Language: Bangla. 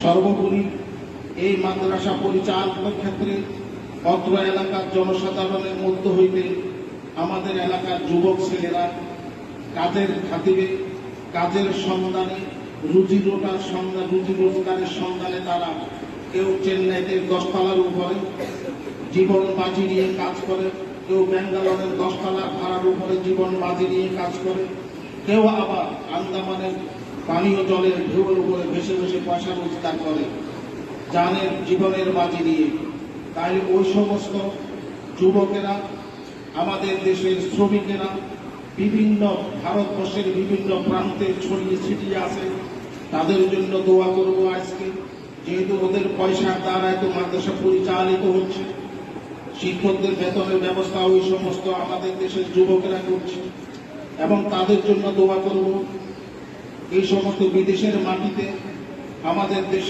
সর্বোপরি এই মাদ্রাসা পরিচালনার ক্ষেত্রে অত্র এলাকার জনসাধারণের মধ্য হইতে আমাদের এলাকার যুবক ছেলেরা কাজের খাতিরে, কাজের সন্ধানে, রুজি রোজগারের সন্ধানে তারা কেউ চেন্নাইতে 10 তলার উপরে জীবন বাজি নিয়ে কাজ করে, কেউ ব্যাঙ্গালোরের 10 তলার ভাড়ার উপরে জীবন বাজি নিয়ে কাজ করে, কেউ আবার আন্দামানের পানীয় জলের ঢেউয়ের উপরে ভেসে ভেসে পয়সা রোজগার করে জীবনের বাজি নিয়ে। তাই ওই সমস্ত যুবকেরা, আমাদের দেশের শ্রমিকেরা বিভিন্ন ভারতবর্ষের বিভিন্ন প্রান্তে ছড়িয়ে ছিটিয়ে আছে, তাদের জন্য দোয়া করব আজকে। যেহেতু ওদের পয়সার দ্বারা তো মাদ্রাসা পরিচালিত হচ্ছে, শিক্ষকদের বেতনের ব্যবস্থা ওই সমস্ত আমাদের দেশের যুবকেরা করছে, এবং তাদের জন্য দোয়া করব। এই সমস্ত বিদেশের মাটিতে আমাদের দেশে